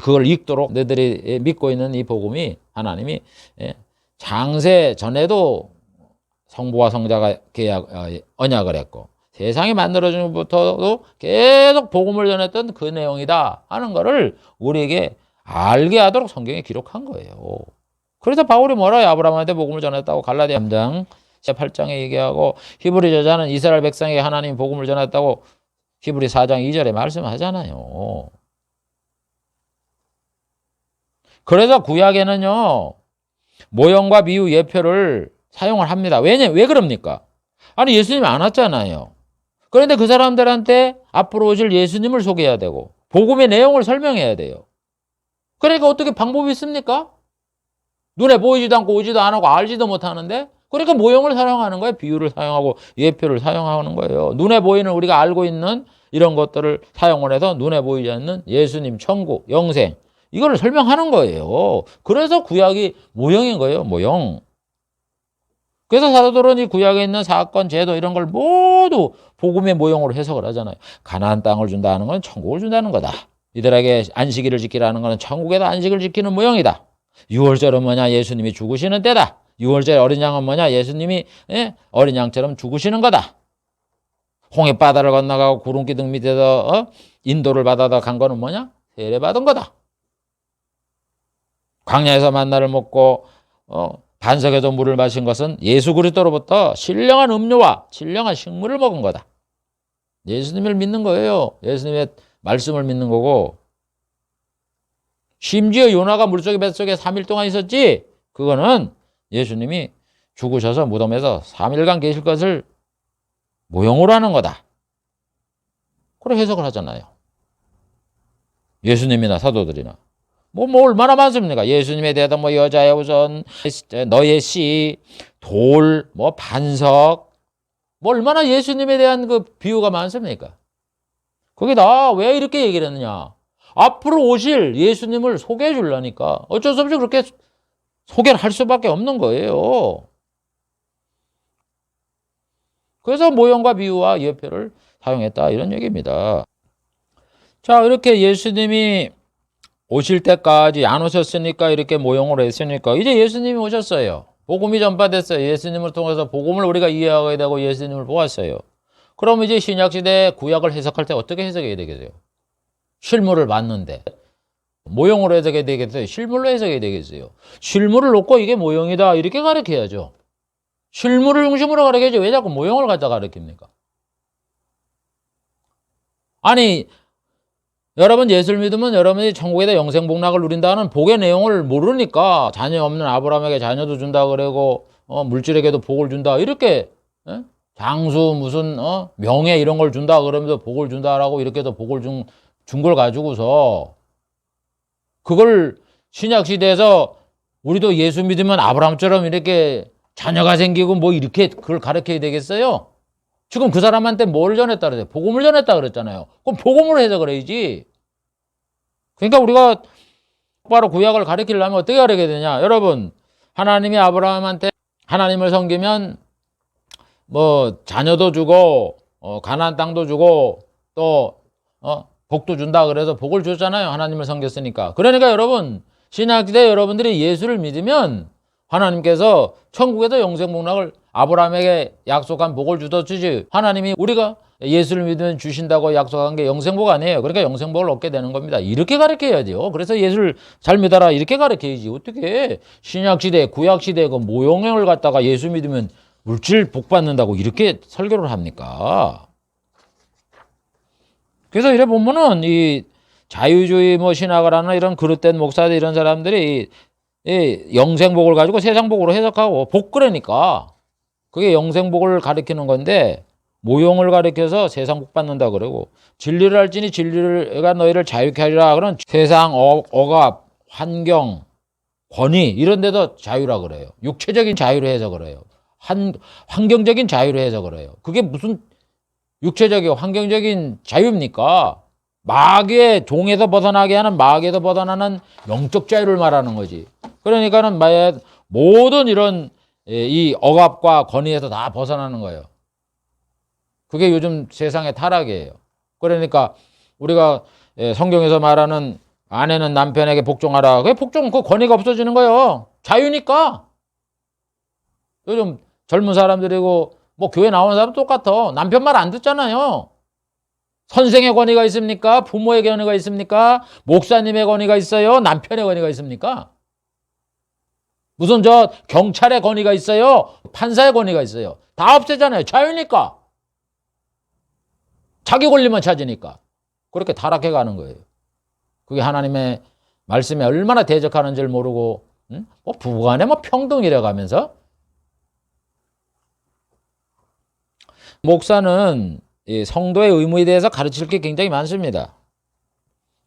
그걸 읽도록 너희들이 믿고 있는 이 복음이 하나님이 장세 전에도 성부와 성자가 언약을 했고 세상이 만들어진 것부터도 계속 복음을 전했던 그 내용이다 하는 거를 우리에게 알게 하도록 성경에 기록한 거예요. 그래서 바울이 뭐라요? 아브라함한테 복음을 전했다고 갈라디아 3장 8장에 얘기하고 히브리 저자는 이스라엘 백성에게 하나님 복음을 전했다고 히브리 4장 2절에 말씀하잖아요. 그래서 구약에는요. 모형과 비유, 예표를 사용을 합니다. 왜 그럽니까? 아니 예수님이 안 왔잖아요. 그런데 그 사람들한테 앞으로 오실 예수님을 소개해야 되고 복음의 내용을 설명해야 돼요. 그러니까 어떻게 방법이 있습니까? 눈에 보이지도 않고 오지도 안 하고 알지도 못하는데 그러니까 모형을 사용하는 거예요. 비유를 사용하고 예표를 사용하는 거예요. 눈에 보이는 우리가 알고 있는 이런 것들을 사용을 해서 눈에 보이지 않는 예수님, 천국, 영생 이거를 설명하는 거예요. 그래서 구약이 모형인 거예요. 모형. 그래서 사도들은 이 구약에 있는 사건, 제도 이런 걸 모두 복음의 모형으로 해석을 하잖아요. 가나안 땅을 준다는 건 천국을 준다는 거다. 이들에게 안식일을 지키라는 것은 천국에서 안식을 지키는 모형이다. 6월절은 뭐냐? 예수님이 죽으시는 때다. 6월절 어린 양은 뭐냐? 예수님이 어린 양처럼 죽으시는 거다. 홍해바다를 건너가고 구름기둥 밑에서 인도를 받아다 간 거는 뭐냐? 세례받은 거다. 광야에서 만나를 먹고 반석에서 물을 마신 것은 예수 그리스도로부터 신령한 음료와 신령한 식물을 먹은 거다. 예수님을 믿는 거예요. 예수님의 말씀을 믿는 거고 심지어 요나가 물속에 뱃속에 3일 동안 있었지 그거는 예수님이 죽으셔서 무덤에서 3일간 계실 것을 모형으로 하는 거다. 그렇게 해석을 하잖아요. 예수님이나 사도들이나. 뭐 얼마나 많습니까? 예수님에 대해서 뭐 여자의 우선, 너의 씨, 돌, 뭐 반석, 뭐 얼마나 예수님에 대한 그 비유가 많습니까? 거기다 왜 이렇게 얘기를 했느냐? 앞으로 오실 예수님을 소개해 주려니까 어쩔 수 없이 그렇게 소개를 할 수밖에 없는 거예요. 그래서 모형과 비유와 예표를 사용했다 이런 얘기입니다. 자, 이렇게 예수님이 오실 때까지 안 오셨으니까 이렇게 모형으로 했으니까 이제 예수님이 오셨어요. 복음이 전파됐어요. 예수님을 통해서 복음을 우리가 이해하게 되고 예수님을 보았어요. 그럼 이제 신약시대 구약을 해석할 때 어떻게 해석해야 되겠어요? 실물을 봤는데 모형으로 해석해야 되겠어요? 실물로 해석해야 되겠어요? 실물을 놓고 이게 모형이다 이렇게 가르쳐야죠. 실물을 중심으로 가르쳐야지 왜 자꾸 모형을 갖다 가르칩니까? 아니 여러분 예수를 믿으면 여러분이 천국에다 영생복락을 누린다는 복의 내용을 모르니까 자녀 없는 아브라함에게 자녀도 준다 그러고 물질에게도 복을 준다 이렇게 장수 무슨 명예 이런 걸 준다 그러면서 복을 준다라고 이렇게도 복을 준 걸 가지고서 그걸 신약 시대에서 우리도 예수 믿으면 아브라함처럼 이렇게 자녀가 생기고 뭐 이렇게 그걸 가르쳐야 되겠어요? 지금 그 사람한테 뭘 전했다 그래요? 복음을 전했다 그랬잖아요. 그럼 복음으로 해석을 해야지. 그러니까 우리가 바로 구약을 가르치려면 어떻게 가르쳐야 되냐? 여러분, 하나님이 아브라함한테 하나님을 섬기면 뭐 자녀도 주고 가나안 땅도 주고 또 복도 준다 그래서 복을 줬잖아요. 하나님을 섬겼으니까. 그러니까 여러분 신약시대 여러분들이 예수를 믿으면 하나님께서 천국에서 영생복락을 아브라함에게 약속한 복을 주듯이 하나님이 우리가 예수를 믿으면 주신다고 약속한 게 영생복 아니에요. 그러니까 영생복을 얻게 되는 겁니다. 이렇게 가르쳐야 돼요. 그래서 예수를 잘 믿어라 이렇게 가르쳐야지. 어떻게 신약시대 구약시대 그 모형을 갖다가 예수 믿으면 물질 복 받는다고 이렇게 설교를 합니까? 그래서 이래 보면은 이 자유주의 뭐 신학을 하는 이런 그릇된 목사들 이런 사람들이 이 영생복을 가지고 세상복으로 해석하고 복 그러니까 그게 영생복을 가리키는 건데 모형을 가리켜서 세상복 받는다 그러고 진리를 알지니 진리가 너희를 자유케 하리라 그런 세상 억압 환경 권위 이런 데도 자유라 그래요. 육체적인 자유로 해석을 해요. 환경적인 자유로 해석을 해요. 그게 무슨 육체적이고 환경적인 자유입니까? 마귀의 종에서 벗어나게 하는 마귀에서 벗어나는 영적 자유를 말하는 거지. 그러니까는 모든 이런 이 억압과 권위에서 다 벗어나는 거예요. 그게 요즘 세상의 타락이에요. 그러니까 우리가 성경에서 말하는 아내는 남편에게 복종하라. 그게 복종, 그 권위가 없어지는 거예요. 자유니까. 요즘 젊은 사람들이고 뭐 교회 나오는 사람 똑같아. 남편 말 안 듣잖아요. 선생의 권위가 있습니까? 부모의 권위가 있습니까? 목사님의 권위가 있어요? 남편의 권위가 있습니까? 무슨 경찰의 권위가 있어요? 판사의 권위가 있어요? 다 없애잖아요. 자유니까. 자기 권리만 찾으니까. 그렇게 타락해 가는 거예요. 그게 하나님의 말씀에 얼마나 대적하는지를 모르고 뭐 부부간에 뭐 평등이라 가면서 목사는 이 성도의 의무에 대해서 가르칠 게 굉장히 많습니다.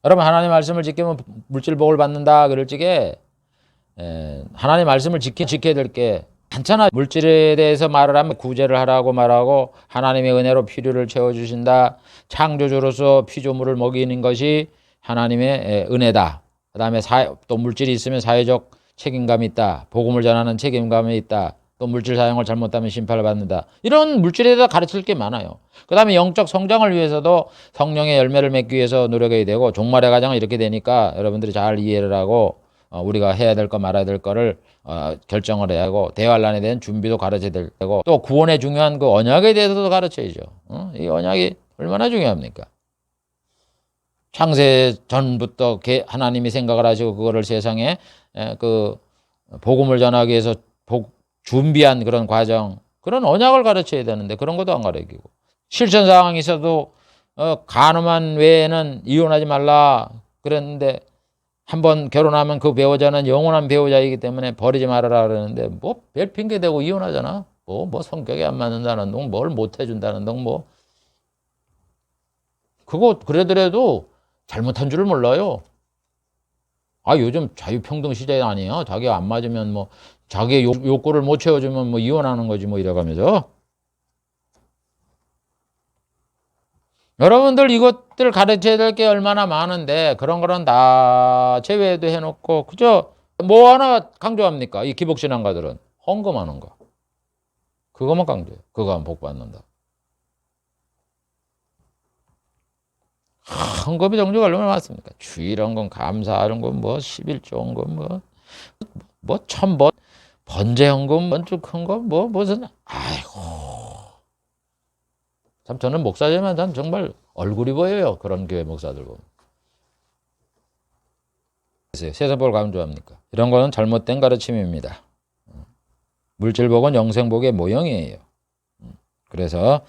여러분 하나님 말씀을 지키면 물질복을 받는다 그럴 적에 하나님 말씀을 지켜야 될 게 많잖아. 물질에 대해서 말을 하면 구제를 하라고 말하고 하나님의 은혜로 필요를 채워주신다. 창조주로서 피조물을 먹이는 것이 하나님의 은혜다. 그 다음에 또 물질이 있으면 사회적 책임감이 있다. 복음을 전하는 책임감이 있다. 또 물질 사용을 잘못하면 심판을 받는다. 이런 물질에 대해서 가르칠 게 많아요. 그 다음에 영적 성장을 위해서도 성령의 열매를 맺기 위해서 노력해야 되고 종말의 과정은 이렇게 되니까 여러분들이 잘 이해를 하고 우리가 해야 될 거 말아야 될 거를 결정을 해야 하고 대환란에 대한 준비도 가르쳐야 되고 또 구원의 중요한 그 언약에 대해서도 가르쳐야죠. 이 언약이 얼마나 중요합니까? 창세 전부터 하나님이 생각을 하시고 그거를 세상에 그 복음을 전하기 위해서 준비한 그런 과정, 그런 언약을 가르쳐야 되는데 그런 것도 안 가르치고 실천 상황이 있어도 간음한 외에는 이혼하지 말라 그랬는데 한번 결혼하면 그 배우자는 영원한 배우자이기 때문에 버리지 말아라 그러는데 뭐 별 핑계 대고 이혼하잖아. 뭐 성격이 안 맞는다는 둥, 뭘 못 해준다는 둥, 뭐 그거 그러더라도 잘못한 줄을 몰라요. 아, 요즘 자유평등 시대 아니에요? 자기가 안 맞으면 뭐, 자기의 욕구를 못 채워주면 뭐 이혼하는 거지 뭐 이래가면서. 여러분들 이것들 가르쳐야 될 게 얼마나 많은데 그런 거는 다 제외도 해놓고 그저 뭐 하나 강조합니까? 이 기복신앙가들은 헌금하는 거. 그거만 강조해요. 그거 하면 복 받는다. 헌금의 종류가 얼마나 많습니까? 주일헌금, 감사헌금, 뭐 11조헌금, 뭐 천번, 번제헌금, 번축헌금, 뭐 무슨 아이고 참 저는 목사지만 참 정말 얼굴이 보여요. 그런 교회 목사들 보면. 세상복을 강조합니까? 이런 거는 잘못된 가르침입니다. 물질복은 영생복의 모형이에요. 그래서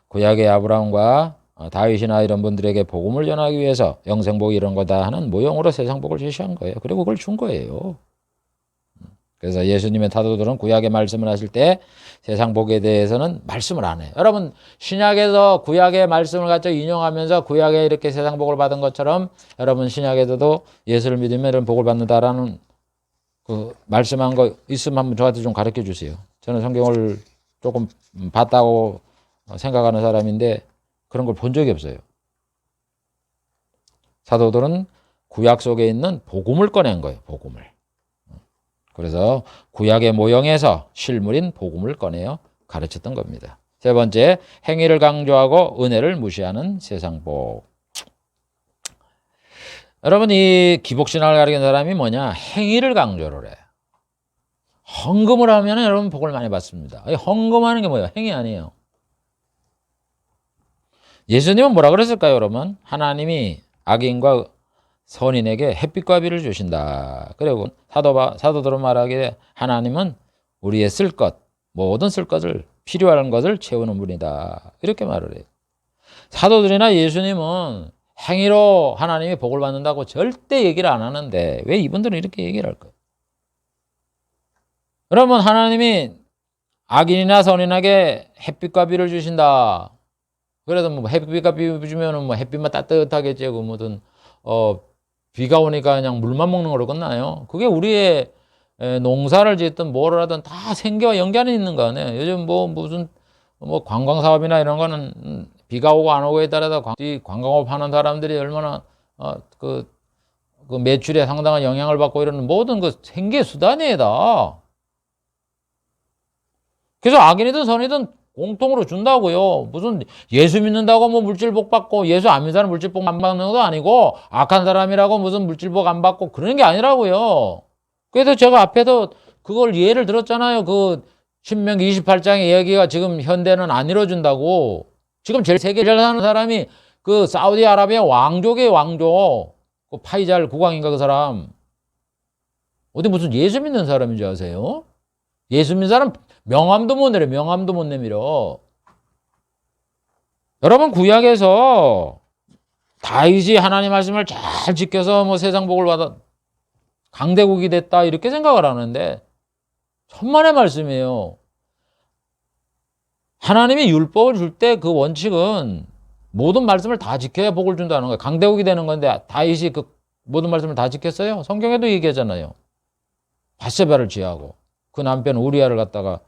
구약의 아브라함과 다윗이나 이런 분들에게 복음을 전하기 위해서 영생복 이런 거다 하는 모형으로 세상복을 제시한 거예요. 그리고 그걸 준 거예요. 그래서 예수님의 사도들은 구약의 말씀을 하실 때 세상복에 대해서는 말씀을 안 해요. 여러분 신약에서 구약의 말씀을 갖다 인용하면서 구약에 이렇게 세상복을 받은 것처럼 여러분 신약에서도 예수를 믿으면 이런 복을 받는다라는 그 말씀한 거 있으면 한번 저한테 좀 가르쳐 주세요. 저는 성경을 조금 봤다고 생각하는 사람인데 그런 걸 본 적이 없어요. 사도들은 구약 속에 있는 복음을 꺼낸 거예요. 복음을. 그래서 구약의 모형에서 실물인 복음을 꺼내어 가르쳤던 겁니다. 세 번째, 행위를 강조하고 은혜를 무시하는 세상복. 여러분 이 기복신앙을 가르치는 사람이 뭐냐? 행위를 강조를 해. 헌금을 하면 여러분 복을 많이 받습니다. 헌금하는 게 뭐예요? 행위 아니에요. 예수님은 뭐라 그랬을까요, 여러분? 하나님이 악인과 선인에게 햇빛과 비를 주신다. 그리고 사도들은 말하기에 하나님은 우리의 쓸 것, 모든 쓸 것을 필요한 것을 채우는 분이다. 이렇게 말을 해요. 사도들이나 예수님은 행위로 하나님이 복을 받는다고 절대 얘기를 안 하는데 왜 이분들은 이렇게 얘기를 할까요? 그러면 하나님이 악인이나 선인에게 햇빛과 비를 주신다. 그래서 뭐 햇빛과 비 주면은 뭐 햇빛만 따뜻하게 쬐고 뭐든 비가 오니까 그냥 물만 먹는 걸로 끝나요. 그게 우리의 농사를 짓든 뭐를 하든 다 생계와 연관이 있는 거 아니에요. 요즘 뭐 무슨 뭐 관광 사업이나 이런 거는 비가 오고 안 오고에 따라서 관광업 하는 사람들이 얼마나 그 매출에 상당한 영향을 받고 이러는 모든 그 생계 수단이다. 그래서 악인이든 선이든 공통으로 준다고요. 무슨 예수 믿는다고 뭐 물질복 받고 예수 안 믿는 사람 물질복 안 받는 것도 아니고 악한 사람이라고 무슨 물질복 안 받고 그러는 게 아니라고요. 그래서 제가 앞에도 그걸 예를 들었잖아요. 그 신명기 28장의 이야기가 지금 현대는 안 이루어진다고. 지금 제일 세계 잘 사는 사람이 그 사우디아라비아 왕족의 왕족. 그 파이잘 국왕인가 그 사람. 어디 무슨 예수 믿는 사람인 줄 아세요? 예수 믿는 사람 명함도 못 내려. 명함도 못 내밀어. 여러분 구약에서 다윗이 하나님 말씀을 잘 지켜서 뭐 세상 복을 받아 강대국이 됐다 이렇게 생각을 하는데 천만의 말씀이에요. 하나님이 율법을 줄 때 그 원칙은 모든 말씀을 다 지켜야 복을 준다는 거예요. 강대국이 되는 건데 다윗이 그 모든 말씀을 다 지켰어요? 성경에도 얘기하잖아요. 밧세바를 지하고 그 남편 우리아를 갖다가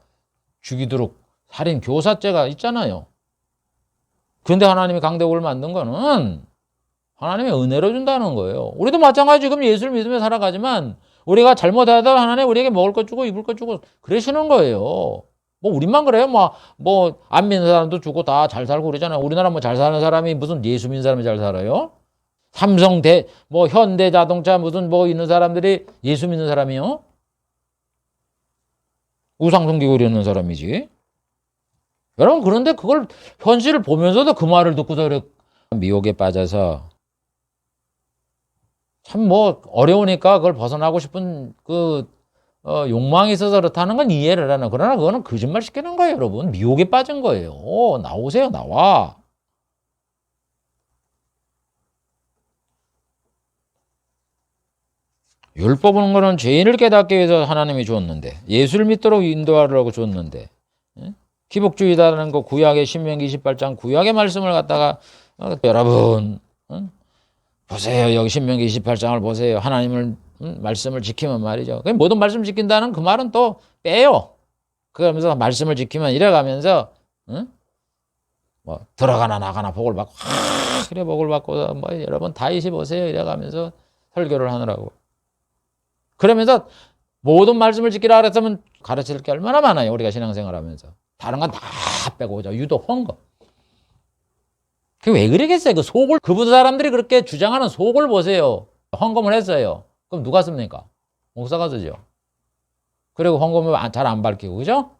죽이도록 살인 교사죄가 있잖아요. 그런데 하나님이 강대국을 만든 거는 하나님의 은혜로 준다는 거예요. 우리도 마찬가지 지금 예수를 믿으며 살아가지만 우리가 잘못하다 하나님 우리에게 먹을 것 주고 입을 것 주고 그러시는 거예요. 뭐 우리만 그래요? 뭐 안 믿는 사람도 주고 다 잘 살고 그러잖아요. 우리나라 뭐 잘 사는 사람이 무슨 예수 믿는 사람이 잘 살아요? 뭐 현대자동차 무슨 뭐 있는 사람들이 예수 믿는 사람이요? 우상 섬기고 이러는 사람이지. 여러분 그런데 그걸 현실을 보면서도 그 말을 듣고서 그래 미혹에 빠져서 참 뭐 어려우니까 그걸 벗어나고 싶은 욕망이 있어서 그렇다는 건 이해를 하나. 그러나 그거는 거짓말 시키는 거예요, 여러분. 미혹에 빠진 거예요. 나오세요, 나와. 율법은 거는 죄인을 깨닫기 위해서 하나님이 줬는데 예수를 믿도록 인도하려고 줬는데 기복주의다라는 거 구약의 신명기 28장 구약의 말씀을 갖다가 여러분 보세요. 여기 신명기 28장을 보세요. 하나님을 말씀을 지키면 말이죠. 모든 말씀 지킨다는 그 말은 또 빼요. 그러면서 말씀을 지키면 이래가면서 뭐 들어가나 나가나 복을 받고 그래 복을 받고 뭐 여러분 다이시 보세요 이래가면서 설교를 하느라고. 그러면서 모든 말씀을 지키라 그랬으면 가르칠 게 얼마나 많아요. 우리가 신앙생활하면서. 다른 건 다 빼고 오죠. 유독 헌금. 그게 왜 그러겠어요? 그 속을 그분 사람들이 그렇게 주장하는 속을 보세요. 헌금을 했어요. 그럼 누가 씁니까? 목사가 쓰죠. 그리고 헌금을 잘 안 밝히고 그죠?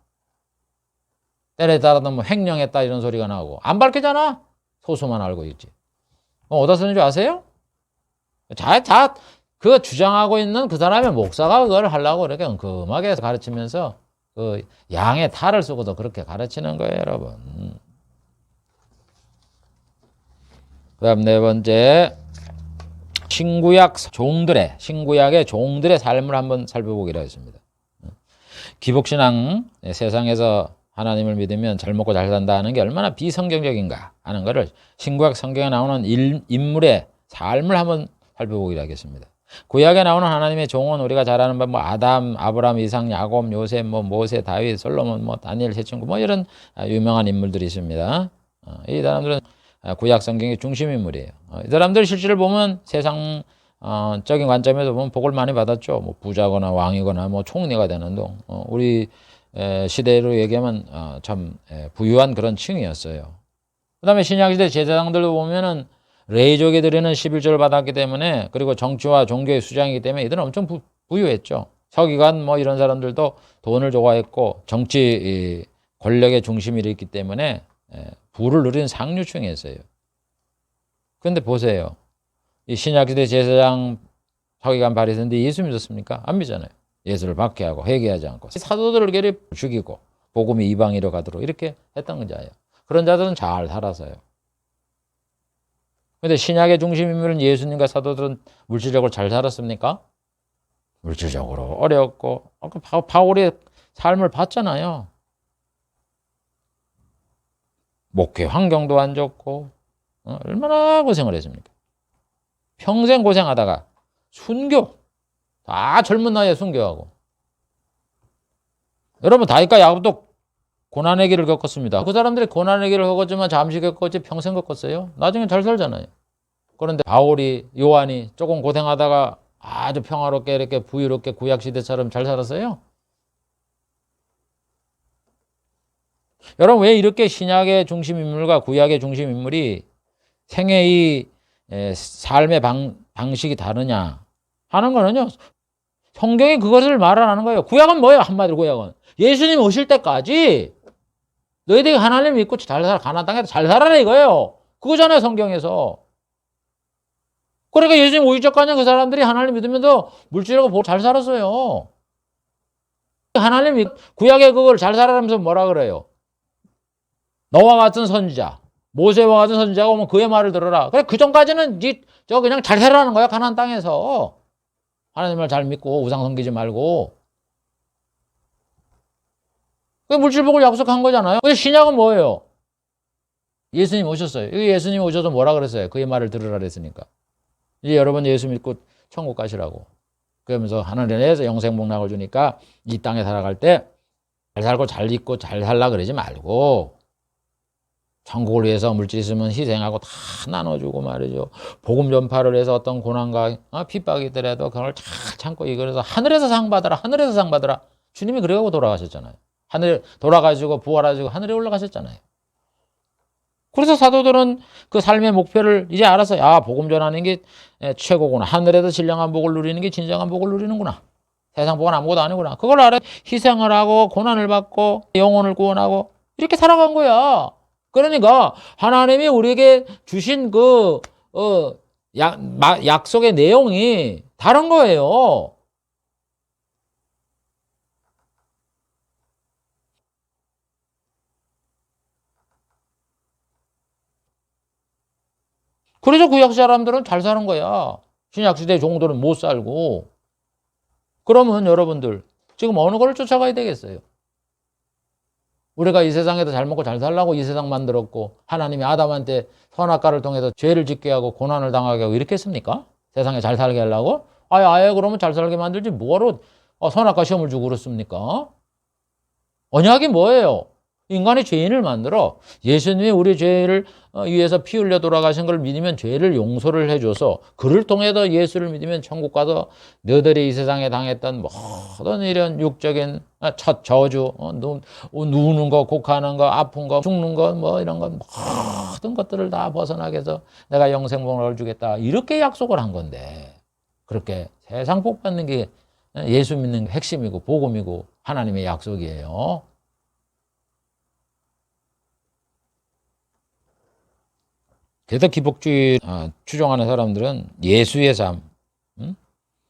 때에 따라서 뭐 횡령했다 이런 소리가 나오고 안 밝히잖아. 소수만 알고 있지. 어디다 쓰는 줄 아세요? 그 주장하고 있는 그 사람의 목사가 그걸 하려고 이렇게 엉큼하게 가르치면서 그 양의 탈을 쓰고도 그렇게 가르치는 거예요, 여러분. 그 다음 네 번째, 신구약의 종들의 삶을 한번 살펴보기로 했습니다. 기복신앙, 세상에서 하나님을 믿으면 잘 먹고 잘 산다 하는 게 얼마나 비성경적인가 하는 것을 신구약 성경에 나오는 인물의 삶을 한번 살펴보기로 하겠습니다. 구약에 나오는 하나님의 종은 우리가 잘 아는 뭐 아담, 아브라함, 이삭, 야곱, 요셉, 뭐 모세, 다윗, 솔로몬, 뭐 다니엘, 세 친구 뭐 이런 유명한 인물들이 있습니다. 이 사람들은 구약 성경의 중심 인물이에요. 이 사람들 실제를 보면 세상 적인 관점에서 보면 복을 많이 받았죠. 뭐 부자거나 왕이거나 뭐 총리가 되는 등 우리 시대로 얘기하면 참 부유한 그런 층이었어요. 그다음에 신약시대 제사장들도 보면은 레이족에 드리는 11조를 받았기 때문에 그리고 정치와 종교의 수장이기 때문에 이들은 엄청 부유했죠. 서기관 뭐 이런 사람들도 돈을 좋아했고 정치 권력의 중심이 있기 때문에 부를 누리는 상류층이었어요. 그런데 보세요. 이 신약시대 제사장 서기관 바리새인들이 예수 믿었습니까? 안 믿잖아요. 예수를 박해하고 회개하지 않고 사도들을 죽이고 복음이 이방인으로 가도록 이렇게 했던 자예요. 그런 자들은 잘 살아서요. 근데 신약의 중심 인물은 예수님과 사도들은 물질적으로 잘 살았습니까? 물질적으로 어려웠고 바울의 삶을 봤잖아요. 목회 환경도 안 좋고 얼마나 고생을 했습니까? 평생 고생하다가 순교 다 젊은 나이에 순교하고 여러분 다윗과 야곱도 고난의 길을 겪었습니다. 그 사람들이 고난의 길을 겪었지만 잠시 겪었지 평생 겪었어요. 나중에 잘 살잖아요. 그런데 바울이 요한이 조금 고생하다가 아주 평화롭게 이렇게 부유롭게 구약시대처럼 잘 살았어요. 여러분 왜 이렇게 신약의 중심 인물과 구약의 중심 인물이 생애의 삶의 방식이 다르냐 하는 거는요. 성경이 그것을 말하는 거예요. 구약은 뭐예요? 한마디로 구약은 예수님 오실 때까지 너희들이 하나님 믿고 잘 살아 가나안 땅에서 잘 살아라 이거예요. 그거잖아요 성경에서. 그러니까 예수님 오기 전까지 그 사람들이 하나님 믿으면서 물질하고 복 잘 살았어요. 하나님 구약의 그걸 잘 살아라면서 뭐라 그래요? 너와 같은 선지자, 모세와 같은 선지자가 오면 그의 말을 들어라. 그래 그 전까지는 저 그냥 잘 살아라는 거야 가나안 땅에서. 하나님을 잘 믿고 우상 섬기지 말고. 그 물질복을 약속한 거잖아요. 근데 신약은 뭐예요? 예수님 오셨어요. 예수님 오셔서 뭐라 그랬어요? 그의 말을 들으라 그랬으니까. 이제 여러분 예수 믿고 천국 가시라고. 그러면서 하늘에서 영생 복락을 주니까 이 땅에 살아갈 때 잘 살고 잘 있고 잘 살라 그러지 말고 천국을 위해서 물질 있으면 희생하고 다 나눠주고 말이죠. 복음 전파를 해서 어떤 고난과 핍박이 있더라도 그걸 잘 참고 이거래서 하늘에서 상 받아라. 하늘에서 상 받아라. 주님이 그래가고 돌아가셨잖아요. 하늘 돌아가시고 부활하시고 하늘에 올라가셨잖아요. 그래서 사도들은 그 삶의 목표를 이제 알았어요. 복음 전하는 게 최고구나. 하늘에서 신령한 복을 누리는 게 진정한 복을 누리는구나. 세상 복은 아무것도 아니구나. 그걸 알아. 희생을 하고 고난을 받고 영혼을 구원하고 이렇게 살아간 거야. 그러니까 하나님이 우리에게 주신 약속의 내용이 다른 거예요. 그래서 구약 사람들은 잘 사는 거야. 신약시대 종들은 못 살고. 그러면 여러분들 지금 어느 걸 쫓아가야 되겠어요? 우리가 이 세상에서 잘 먹고 잘 살라고 이 세상 만들었고 하나님이 아담한테 선악과를 통해서 죄를 짓게 하고 고난을 당하게 하고 이렇게 했습니까? 세상에 잘 살게 하려고? 아예 그러면 잘 살게 만들지 뭐하러 선악과 시험을 주고 그렇습니까? 언약이 뭐예요? 인간이 죄인을 만들어 예수님이 우리 죄를 위해서 피 흘려 돌아가신 걸 믿으면 죄를 용서를 해줘서 그를 통해서 예수를 믿으면 천국 가서 너희들이 이 세상에 당했던 모든 이런 육적인 첫 저주, 누우는 거, 곡하는 거, 아픈 거, 죽는 거, 뭐 이런 건 모든 것들을 다 벗어나게 해서 내가 영생복을 주겠다. 이렇게 약속을 한 건데 그렇게 세상 복 받는 게 예수 믿는 게 핵심이고 복음이고 하나님의 약속이에요. 그래서 기복주의 추종하는 사람들은 예수의 삶,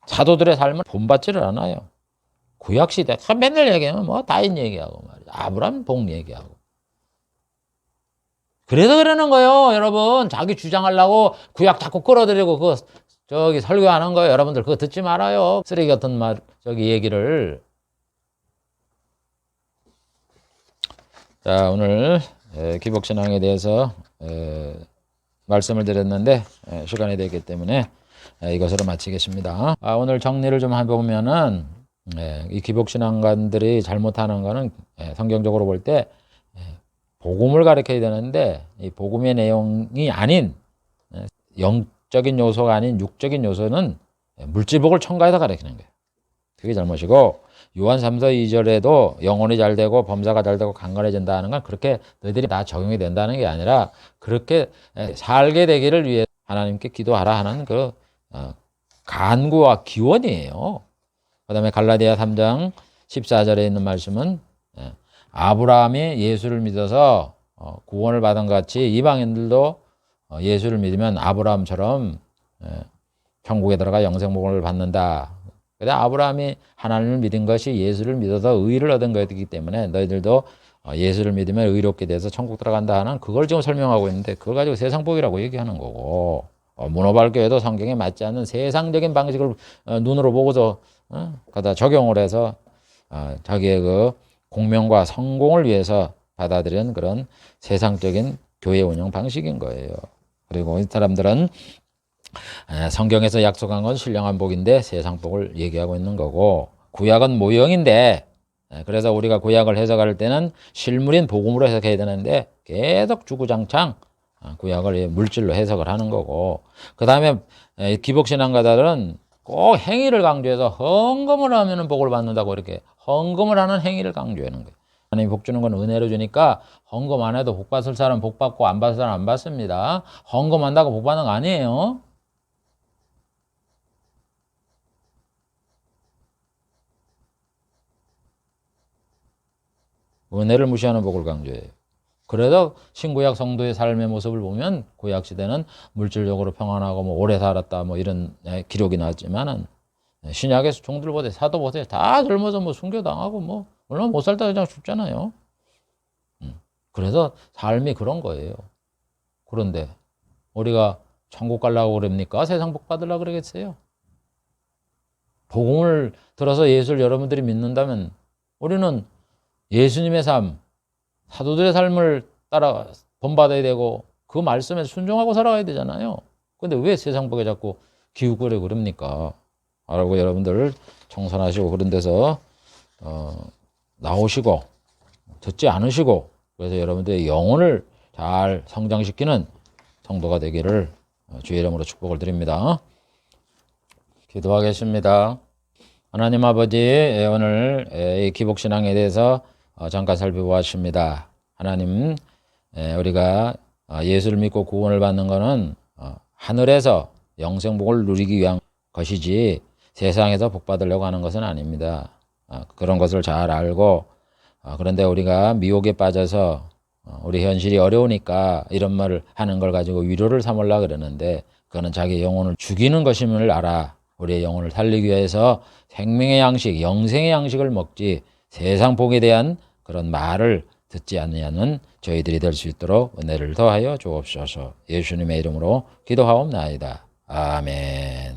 사도들의 삶을 본받지를 않아요. 구약시대 맨날 얘기하면 뭐 다인 얘기하고 말이야. 아브라함 복 얘기하고. 그래서 그러는 거예요. 여러분 자기 주장하려고 구약 자꾸 끌어들이고 그거 저기 설교하는 거예요. 여러분들 그거 듣지 말아요. 쓰레기 같은 얘기를. 자, 오늘 기복신앙에 대해서 말씀을 드렸는데 시간이 되기 때문에 이것으로 마치겠습니다. 오늘 정리를 좀 해보면은 이 기복신앙가들이 잘못하는 거는 성경적으로 볼 때 복음을 가르쳐야 되는데 이 복음의 내용이 아닌 영적인 요소가 아닌 육적인 요소는 물질복을 첨가해서 가르치는 거예요. 그게 잘못이고 요한 3서 2절에도 영혼이 잘 되고 범사가 잘 되고 강건해진다 하는 건 그렇게 너희들이 다 적용이 된다는 게 아니라 그렇게 살게 되기를 위해 하나님께 기도하라 하는 그 간구와 기원이에요. 그 다음에 갈라디아 3장 14절에 있는 말씀은 아브라함이 예수를 믿어서 구원을 받은 것 같이 이방인들도 예수를 믿으면 아브라함처럼 천국에 들어가 영생복을 받는다. 그래서 아브라함이 하나님을 믿은 것이 예수를 믿어서 의를 얻은 것이기 때문에 너희들도 예수를 믿으면 의롭게 돼서 천국 들어간다 하는 그걸 지금 설명하고 있는데 그걸 가지고 세상복이라고 얘기하는 거고 문어발교회도 성경에 맞지 않는 세상적인 방식을 눈으로 보고서 갖다 적용을 해서 자기의 그 공명과 성공을 위해서 받아들인 그런 세상적인 교회 운영 방식인 거예요. 그리고 이 사람들은 성경에서 약속한 건 신령한 복인데 세상 복을 얘기하고 있는 거고 구약은 모형인데 그래서 우리가 구약을 해석할 때는 실물인 복음으로 해석해야 되는데 계속 주구장창 구약을 물질로 해석을 하는 거고 그 다음에 기복신앙가들은 꼭 행위를 강조해서 헌금을 하면 복을 받는다고 이렇게 헌금을 하는 행위를 강조하는 거예요. 하나님이 복 주는 건 은혜로 주니까 헌금 안 해도 복 받을 사람 복 받고 안 받을 사람 안 받습니다. 헌금한다고 복 받는 거 아니에요. 은혜를 무시하는 복을 강조해요. 그래서 신구약 성도의 삶의 모습을 보면 구약 시대는 물질적으로 평안하고 뭐 오래 살았다 뭐 이런 기록이 나왔지만은 신약에서 종들 보세요. 사도 보세요. 다 젊어서 뭐 순교당하고 뭐 얼마 못 살다 그냥 죽잖아요. 그래서 삶이 그런 거예요. 그런데 우리가 천국 가려고 그럽니까? 세상 복 받으려고 그러겠어요? 복음을 들어서 예수를 여러분들이 믿는다면 우리는 예수님의 삶, 사도들의 삶을 따라 본받아야 되고 그 말씀에 순종하고 살아가야 되잖아요. 근데 왜 세상 복에 자꾸 기웃거리고 그럽니까? 라고 여러분들 청산하시고 그런 데서 나오시고 듣지 않으시고 그래서 여러분들의 영혼을 잘 성장시키는 성도가 되기를 주의 이름으로 축복을 드립니다. 기도하겠습니다. 하나님 아버지 오늘 이 기복신앙에 대해서 잠깐 살펴보았습니다. 하나님 우리가 예수를 믿고 구원을 받는 것은 하늘에서 영생복을 누리기 위한 것이지 세상에서 복 받으려고 하는 것은 아닙니다. 그런 것을 잘 알고 그런데 우리가 미혹에 빠져서 우리 현실이 어려우니까 이런 말을 하는 걸 가지고 위로를 삼으려고 그러는데 그거는 자기 영혼을 죽이는 것임을 알아. 우리의 영혼을 살리기 위해서 생명의 양식, 영생의 양식을 먹지 세상 복에 대한 그런 말을 듣지 않느냐는 저희들이 될 수 있도록 은혜를 더하여 주옵소서. 예수님의 이름으로 기도하옵나이다. 아멘.